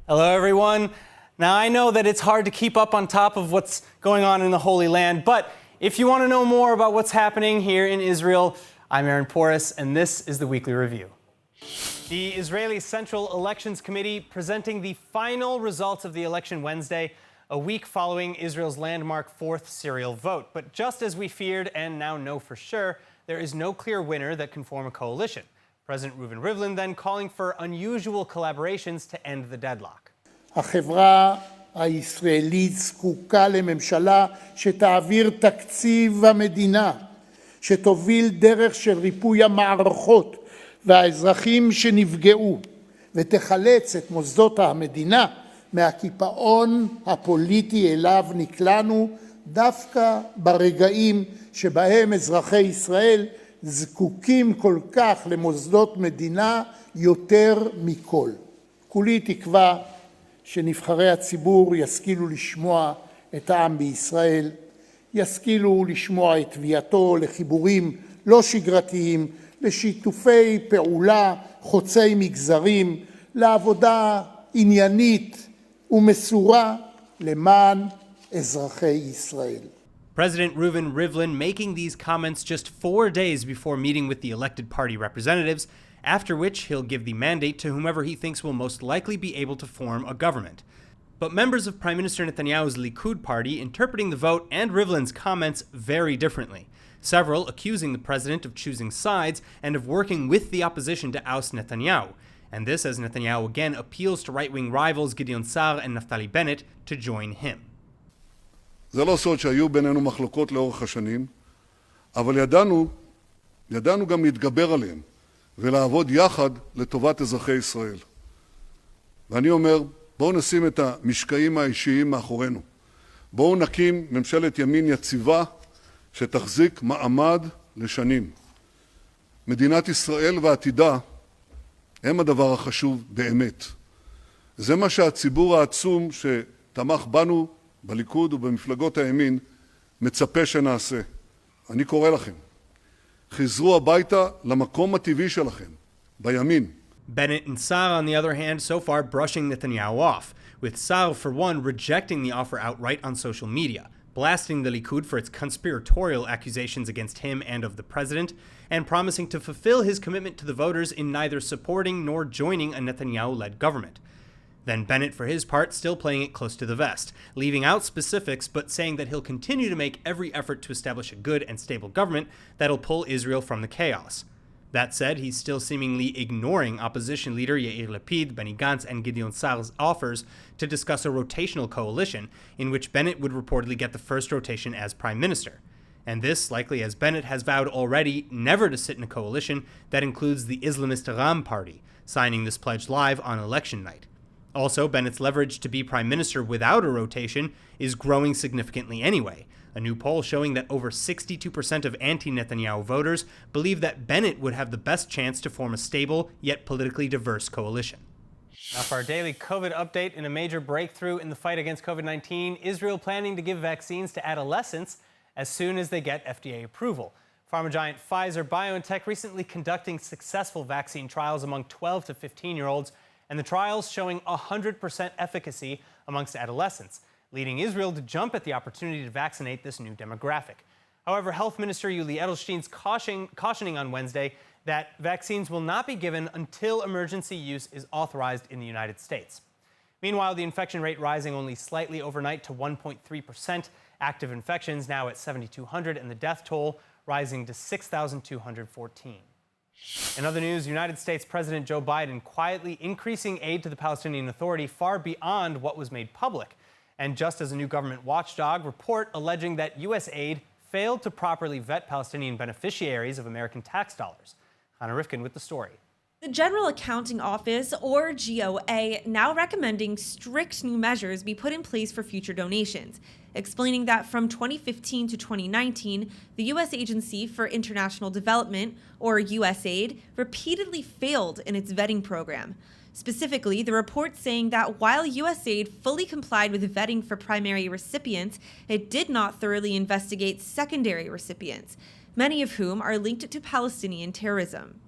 Hello, everyone. Now, I know that it's hard to keep up on top of what's going on in the Holy Land, but if you want to know more about what's happening here in Israel, I'm Aaron Porras, and this is the Weekly Review. The Israeli Central Elections Committee presenting the final results of the election Wednesday, a week following Israel's landmark fourth serial vote. But just as we feared and now know for sure, there is no clear winner that can form a coalition. President Reuven Rivlin then calling for unusual collaborations to end the deadlock. החברה הישראלית זקוקה לממשלה שתעביר תקציב המדינה, שתוביל דרך של ריפוי המערכות והאזרחים שנפגעו, ותחלץ את מוסדות המדינה מהקיפאון הפוליטי אליו נקלענו דווקא ברגעים שבהם אזרחי ישראל זקוקים כל כך למוסדות מדינה יותר מכל. כולי תקווה שנבחרי הציבור ישכילו לשמוע את העם בישראל, ישכילו לשמוע את תביעתו לחיבורים לא שגרתיים, לשיתופי פעולה חוצי מגזרים, לעבודה עניינית ומסורה למען אזרחי ישראל. President Reuven Rivlin making these comments just 4 days before meeting with the elected party representatives, after which he'll give the mandate to whomever he thinks will most likely be able to form a government. But members of Prime Minister Netanyahu's Likud party interpreting the vote and Rivlin's comments very differently, several accusing the president of choosing sides and of working with the opposition to oust Netanyahu, and this as Netanyahu again appeals to right-wing rivals Gideon Sa'ar and Naftali Bennett to join him. זה לא סוד שהיו בינינו מחלוקות לאורך השנים, אבל ידענו גם להתגבר עליהם ולעבוד יחד לטובת אזרחי ישראל. ואני אומר, בואו נשים את המשקעים האישיים מאחורינו. בואו נקים ממשלת ימין יציבה שתחזיק מעמד לשנים. מדינת ישראל ועתידה הם הדבר החשוב באמת. זה מה שהציבור העצום שתמך בנו בליכוד ובמפלגות הימין מצפה שנעשה. אני קורא לכם, חזרו הביתה למקום הטבעי שלכם, בימין. Bennett and Sa'ar, on the other hand, so far brushing Netanyahu off, with Sa'ar, for one, rejecting the offer outright on social media, blasting the Likud for its conspiratorial accusations against him and of the president, and promising to fulfill his commitment to the voters in neither supporting nor joining a Netanyahu-led government. Then Bennett, for his part, still playing it close to the vest, leaving out specifics but saying that he'll continue to make every effort to establish a good and stable government that'll pull Israel from the chaos. That said, he's still seemingly ignoring opposition leader Yair Lapid, Benny Gantz, and Gideon Sa'ar's offers to discuss a rotational coalition in which Bennett would reportedly get the first rotation as prime minister. And this, likely as Bennett has vowed already never to sit in a coalition that includes the Islamist Ram party, signing this pledge live on election night. Also, Bennett's leverage to be prime minister without a rotation is growing significantly anyway. A new poll showing that over 62% of anti-Netanyahu voters believe that Bennett would have the best chance to form a stable yet politically diverse coalition. Now for our daily COVID update, in a major breakthrough in the fight against COVID-19, Israel planning to give vaccines to adolescents as soon as they get FDA approval. Pharma giant Pfizer-BioNTech recently conducting successful vaccine trials among 12 to 15-year-olds, and the trials showing 100% efficacy amongst adolescents, leading Israel to jump at the opportunity to vaccinate this new demographic. However, Health Minister Yuli Edelstein's cautioning on Wednesday that vaccines will not be given until emergency use is authorized in the United States. Meanwhile, the infection rate rising only slightly overnight to 1.3%, active infections now at 7,200, and the death toll rising to 6,214. In other news, United States President Joe Biden quietly increasing aid to the Palestinian Authority far beyond what was made public. And just as a new government watchdog report alleging that U.S. aid failed to properly vet Palestinian beneficiaries of American tax dollars. Hannah Rifkin with the story. The General Accounting Office, or GOA, now recommending strict new measures be put in place for future donations, explaining that from 2015 to 2019, the U.S. Agency for International Development, or USAID, repeatedly failed in its vetting program. Specifically, the report saying that while USAID fully complied with vetting for primary recipients, it did not thoroughly investigate secondary recipients, many of whom are linked to Palestinian terrorism.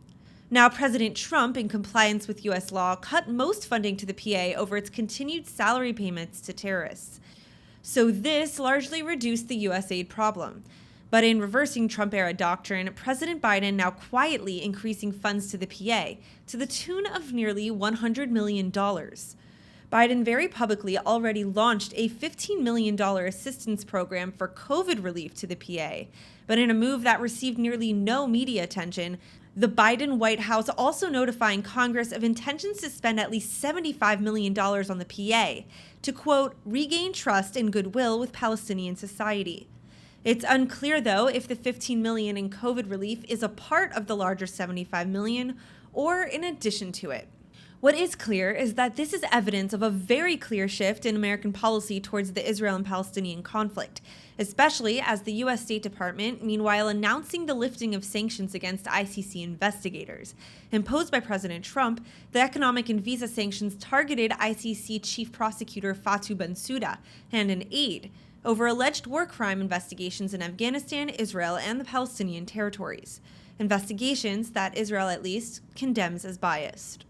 Now, President Trump, in compliance with U.S. law, cut most funding to the PA over its continued salary payments to terrorists. So this largely reduced the U.S. aid problem. But in reversing Trump-era doctrine, President Biden now quietly increasing funds to the PA to the tune of nearly $100 million. Biden very publicly already launched a $15 million assistance program for COVID relief to the PA. But in a move that received nearly no media attention, the Biden White House also notifying Congress of intentions to spend at least $75 million on the PA to, quote, regain trust and goodwill with Palestinian society. It's unclear, though, if the $15 million in COVID relief is a part of the larger $75 million or in addition to it. What is clear is that this is evidence of a very clear shift in American policy towards the Israel and Palestinian conflict, especially as the U.S. State Department, meanwhile, announcing the lifting of sanctions against ICC investigators. Imposed by President Trump, the economic and visa sanctions targeted ICC Chief Prosecutor Fatou Bensouda and an aide over alleged war crime investigations in Afghanistan, Israel, and the Palestinian territories. Investigations that Israel, at least, condemns as biased.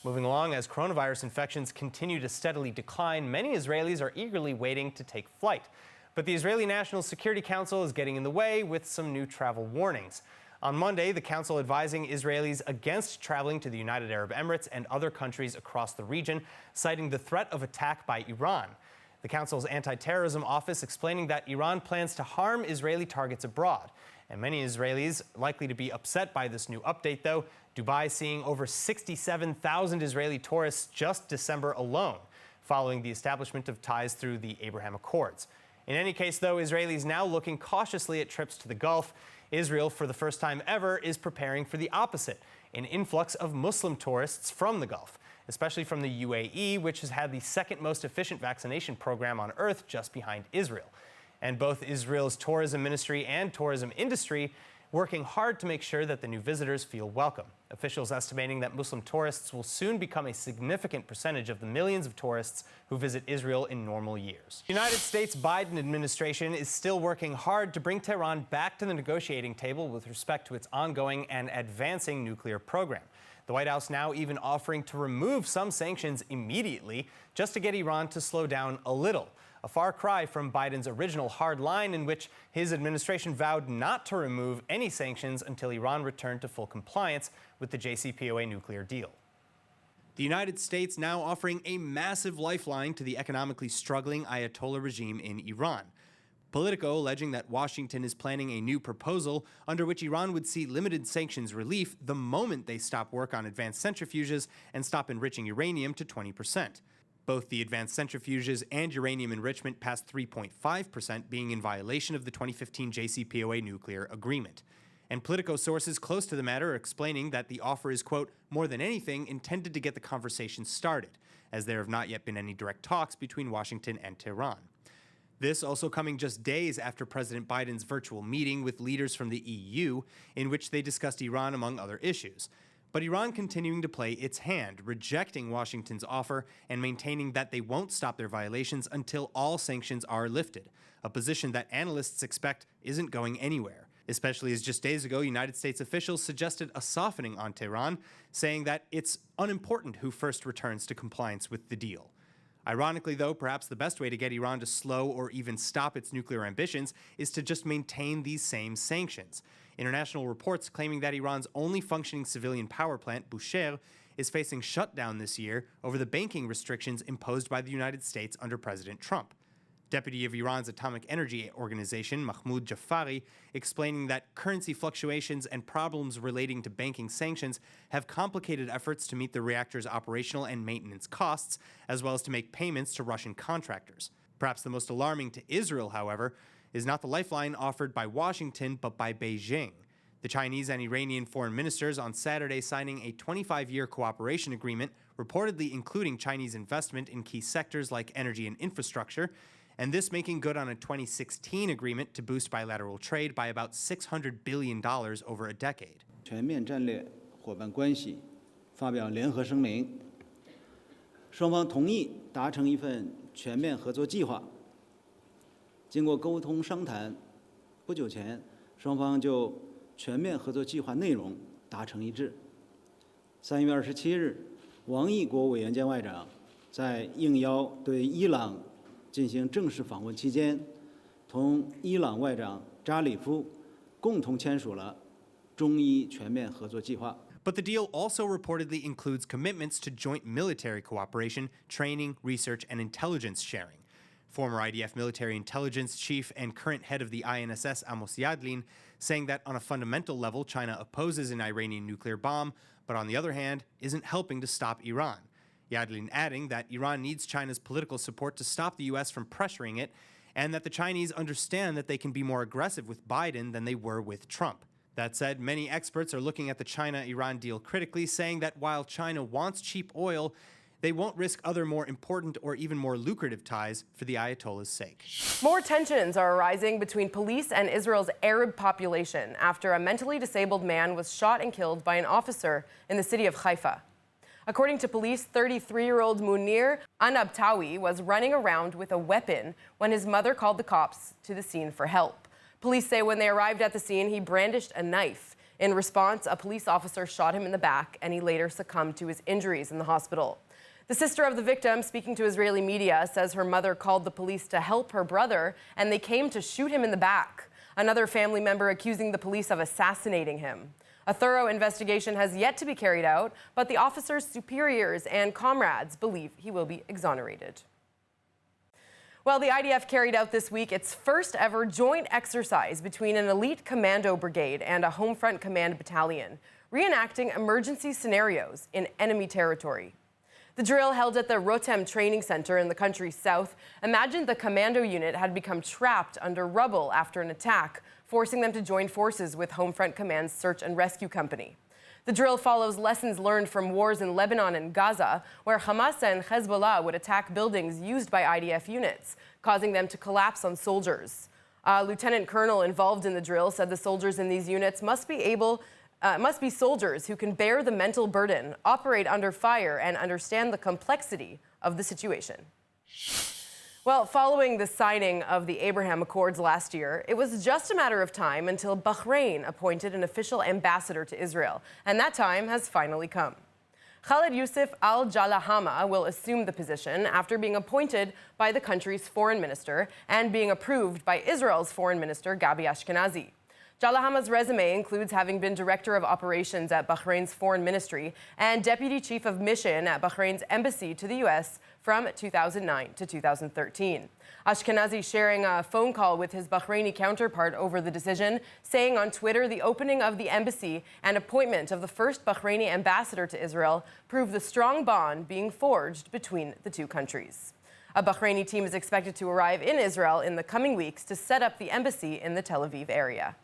Moving along, as coronavirus infections continue to steadily decline, many Israelis are eagerly waiting to take flight. But the Israeli National Security Council is getting in the way with some new travel warnings. On Monday, the council advising Israelis against traveling to the United Arab Emirates and other countries across the region, citing the threat of attack by Iran. The council's anti-terrorism office explaining that Iran plans to harm Israeli targets abroad. And many Israelis likely to be upset by this new update, though. Dubai seeing over 67,000 Israeli tourists just December alone, following the establishment of ties through the Abraham Accords. In any case, though, Israelis now looking cautiously at trips to the Gulf. Israel, for the first time ever, is preparing for the opposite, an influx of Muslim tourists from the Gulf, especially from the UAE, which has had the second most efficient vaccination program on earth, just behind Israel. And both Israel's tourism ministry and tourism industry working hard to make sure that the new visitors feel welcome. Officials estimating that Muslim tourists will soon become a significant percentage of the millions of tourists who visit Israel in normal years. The United States Biden administration is still working hard to bring Tehran back to the negotiating table with respect to its ongoing and advancing nuclear program. The White House now even offering to remove some sanctions immediately just to get Iran to slow down a little. A far cry from Biden's original hard line in which his administration vowed not to remove any sanctions until Iran returned to full compliance with the JCPOA nuclear deal. The United States now offering a massive lifeline to the economically struggling Ayatollah regime in Iran. Politico alleging that Washington is planning a new proposal under which Iran would see limited sanctions relief the moment they stop work on advanced centrifuges and stop enriching uranium to 20%. Both the advanced centrifuges and uranium enrichment past 3.5% being in violation of the 2015 JCPOA nuclear agreement. And Politico sources close to the matter are explaining that the offer is, quote, more than anything intended to get the conversation started, as there have not yet been any direct talks between Washington and Tehran. This also coming just days after President Biden's virtual meeting with leaders from the EU, in which they discussed Iran among other issues. But Iran continuing to play its hand, rejecting Washington's offer and maintaining that they won't stop their violations until all sanctions are lifted, a position that analysts expect isn't going anywhere, especially as just days ago United States officials suggested a softening on Tehran, saying that it's unimportant who first returns to compliance with the deal. Ironically, though, perhaps the best way to get Iran to slow or even stop its nuclear ambitions is to just maintain these same sanctions. International reports claiming that Iran's only functioning civilian power plant, Bushehr, is facing shutdown this year over the banking restrictions imposed by the United States under President Trump. Deputy of Iran's Atomic Energy Organization, Mahmoud Jafari, explaining that currency fluctuations and problems relating to banking sanctions have complicated efforts to meet the reactor's operational and maintenance costs, as well as to make payments to Russian contractors. Perhaps the most alarming to Israel, however, is not the lifeline offered by Washington, but by Beijing. The Chinese and Iranian foreign ministers on Saturday signing a 25-year cooperation agreement, reportedly including Chinese investment in key sectors like energy and infrastructure, and this making good on a 2016 agreement to boost bilateral trade by about $600 billion over a decade. 全面战略伙伴关系发表联合声明，双方同意达成一份全面合作计划。经过沟通商谈，不久前双方就全面合作计划内容达成一致。3月27日，王毅国务委员兼外长在应邀对伊朗进行正式访问期间，同伊朗外长扎里夫共同签署了中伊全面合作计划。But the deal also reportedly includes commitments to joint military cooperation, training, research, and intelligence sharing. Former IDF military intelligence chief and current head of the INSS, Amos Yadlin, saying that on a fundamental level, China opposes an Iranian nuclear bomb, but on the other hand, isn't helping to stop Iran. Yadlin adding that Iran needs China's political support to stop the U.S. from pressuring it, and that the Chinese understand that they can be more aggressive with Biden than they were with Trump. That said, many experts are looking at the China-Iran deal critically, saying that while China wants cheap oil, they won't risk other more important or even more lucrative ties for the Ayatollah's sake. More tensions are arising between police and Israel's Arab population after a mentally disabled man was shot and killed by an officer in the city of Haifa. According to police, 33-year-old Munir Anabtawi was running around with a weapon when his mother called the cops to the scene for help. Police say when they arrived at the scene, he brandished a knife. In response, a police officer shot him in the back, and he later succumbed to his injuries in the hospital. The sister of the victim, speaking to Israeli media, says her mother called the police to help her brother, and they came to shoot him in the back. Another family member accusing the police of assassinating him. A thorough investigation has yet to be carried out, but the officer's superiors and comrades believe he will be exonerated. Well, the IDF carried out this week its first ever joint exercise between an elite commando brigade and a home front command battalion, reenacting emergency scenarios in enemy territory. The drill, held at the Rotem Training Center in the country's south, imagined the commando unit had become trapped under rubble after an attack, forcing them to join forces with Home Front Command's search and rescue company. The drill follows lessons learned from wars in Lebanon and Gaza, where Hamas and Hezbollah would attack buildings used by IDF units, causing them to collapse on soldiers. A lieutenant colonel involved in the drill said the soldiers in these units must be soldiers who can bear the mental burden, operate under fire, and understand the complexity of the situation. Well, following the signing of the Abraham Accords last year, it was just a matter of time until Bahrain appointed an official ambassador to Israel, and that time has finally come. Khaled Youssef Al-Jalahama will assume the position after being appointed by the country's foreign minister and being approved by Israel's foreign minister, Gabi Ashkenazi. Jalahama's resume includes having been director of operations at Bahrain's foreign ministry and deputy chief of mission at Bahrain's embassy to the U.S. from 2009 to 2013. Ashkenazi sharing a phone call with his Bahraini counterpart over the decision, saying on Twitter the opening of the embassy and appointment of the first Bahraini ambassador to Israel prove the strong bond being forged between the two countries. A Bahraini team is expected to arrive in Israel in the coming weeks to set up the embassy in the Tel Aviv area.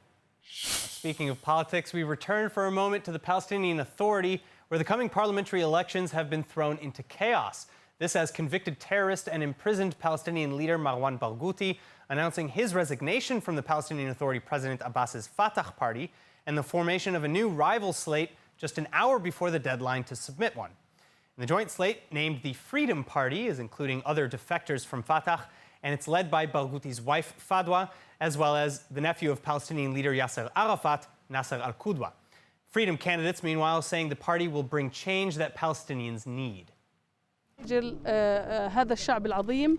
Speaking of politics, we return for a moment to the Palestinian Authority, where the coming parliamentary elections have been thrown into chaos. This as convicted terrorist and imprisoned Palestinian leader Marwan Barghouti announcing his resignation from the Palestinian Authority President Abbas's Fatah party and the formation of a new rival slate just an hour before the deadline to submit one. And the joint slate, named the Freedom Party, is including other defectors from Fatah, and it's led by Barghouti's wife, Fadwa, as well as the nephew of Palestinian leader Yasser Arafat, Nasser al-Qudwa. Freedom candidates, meanwhile, saying the party will bring change that Palestinians need. هذا الشعب العظيم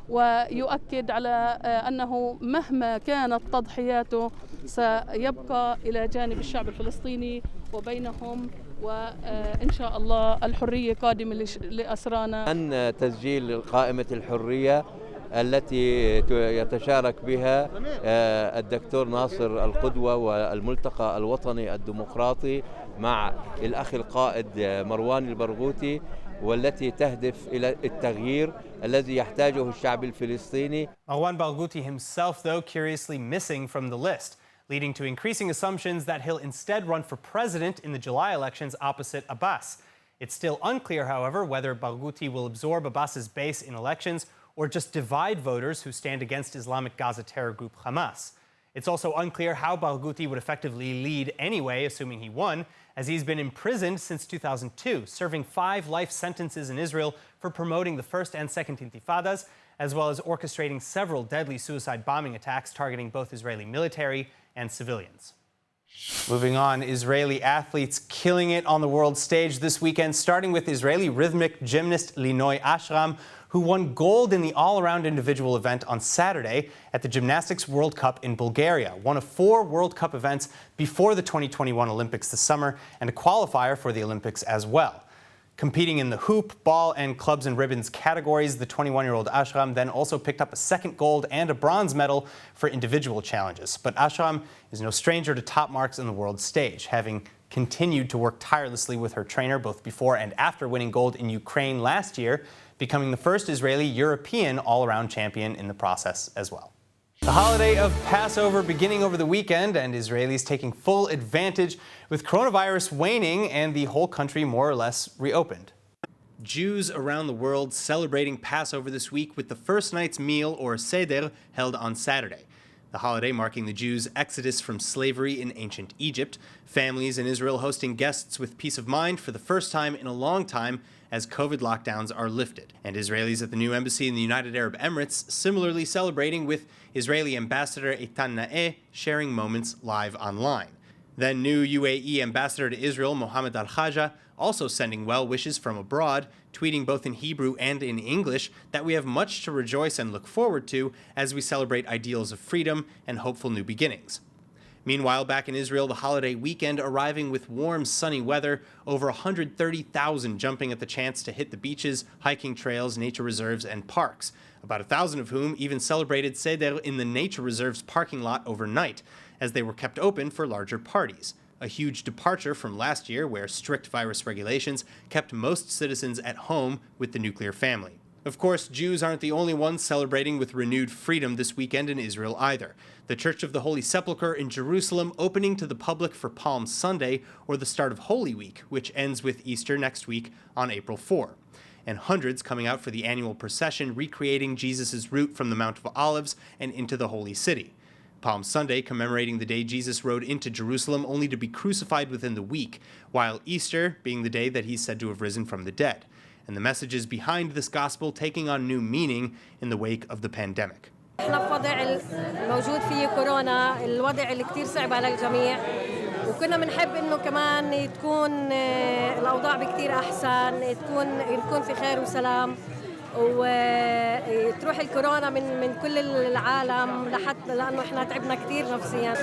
ويؤكد على أنه مهما كانت تضحياته سيبقى إلى جانب الشعب الفلسطيني وبينهم وإن شاء الله الحرية قادمة لأسرانا. أن تسجيل قائمة الحرية التي يتشارك بها الدكتور ناصر القدوة والملتقى الوطني الديمقراطي مع الأخ القائد مروان البرغوثي، والتي تهدف إلى التغيير الذي يحتاجه الشعب الفلسطيني. Marwan Barghouti himself, though, curiously missing from the list, leading to increasing assumptions that he'll instead run for president in the July elections opposite Abbas. It's still unclear, however, whether Barghouti will absorb Abbas's base in elections or just divide voters who stand against Islamic Gaza terror group Hamas. It's also unclear how Barghouti would effectively lead anyway, assuming he won, as he's been imprisoned since 2002, serving 5 life sentences in Israel for promoting the First and Second Intifadas, as well as orchestrating several deadly suicide bombing attacks targeting both Israeli military and civilians. Moving on, Israeli athletes killing it on the world stage this weekend, starting with Israeli rhythmic gymnast Linoi Ashram, who won gold in the all-around individual event on Saturday at the Gymnastics World Cup in Bulgaria, one of 4 World Cup events before the 2021 Olympics this summer and a qualifier for the Olympics as well. Competing in the hoop, ball, and clubs and ribbons categories, the 21-year-old Ashram then also picked up a second gold and a bronze medal for individual challenges. But Ashram is no stranger to top marks in the world stage, having continued to work tirelessly with her trainer both before and after winning gold in Ukraine last year, becoming the first Israeli European all-around champion in the process as well. The holiday of Passover beginning over the weekend, and Israelis taking full advantage with coronavirus waning and the whole country more or less reopened. Jews around the world celebrating Passover this week with the first night's meal, or Seder, held on Saturday. The holiday marking the Jews' exodus from slavery in ancient Egypt, families in Israel hosting guests with peace of mind for the first time in a long time as COVID lockdowns are lifted, and Israelis at the new embassy in the United Arab Emirates similarly celebrating with Israeli Ambassador Eitan Naeh sharing moments live online. Then new UAE Ambassador to Israel Mohammed Al-Khaja also sending well wishes from abroad, tweeting both in Hebrew and in English that we have much to rejoice and look forward to as we celebrate ideals of freedom and hopeful new beginnings. Meanwhile, back in Israel, the holiday weekend arriving with warm, sunny weather, over 130,000 jumping at the chance to hit the beaches, hiking trails, nature reserves, and parks, about 1,000 of whom even celebrated Seder in the nature reserve's parking lot overnight, as they were kept open for larger parties. A huge departure from last year, where strict virus regulations kept most citizens at home with the nuclear family. Of course, Jews aren't the only ones celebrating with renewed freedom this weekend in Israel either. The Church of the Holy Sepulchre in Jerusalem opening to the public for Palm Sunday, or the start of Holy Week, which ends with Easter next week on April 4. And hundreds coming out for the annual procession recreating Jesus' route from the Mount of Olives and into the Holy City. Palm Sunday commemorating the day Jesus rode into Jerusalem only to be crucified within the week, while Easter being the day that he's said to have risen from the dead. And the messages behind this gospel taking on new meaning in the wake of the pandemic. احنا في وضع الموجود فيه كورونا، الوضع اللي كتير صعب على الجميع، وكنا بنحب انه كمان تكون الاوضاع بكتير احسن، نكون في خير وسلام، وتروح الكورونا من كل العالم لحتى لانه احنا تعبنا كتير نفسيا.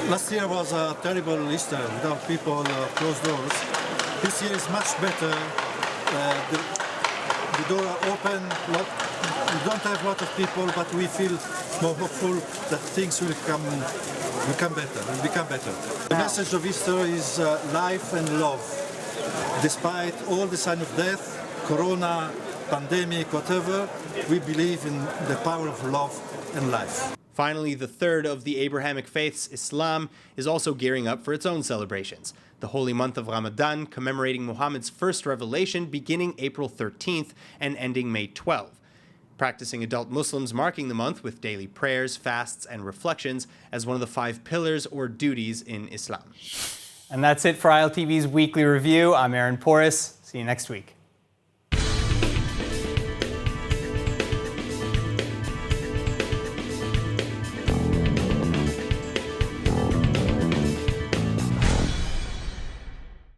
Last year was a terrible Easter without people, closed doors. This year is much better. The door are open. We don't have a lot of people, but we feel more hopeful that things will become better. The message of Easter is life and love. Despite all the signs of death, corona, pandemic, whatever, we believe in the power of love and life. Finally, the third of the Abrahamic faiths, Islam, is also gearing up for its own celebrations. The holy month of Ramadan, commemorating Muhammad's first revelation beginning April 13th and ending May 12th. Practicing adult Muslims marking the month with daily prayers, fasts, and reflections as one of the 5 pillars or duties in Islam. And that's it for ILTV's Weekly Review. I'm Aaron Porras. See you next week.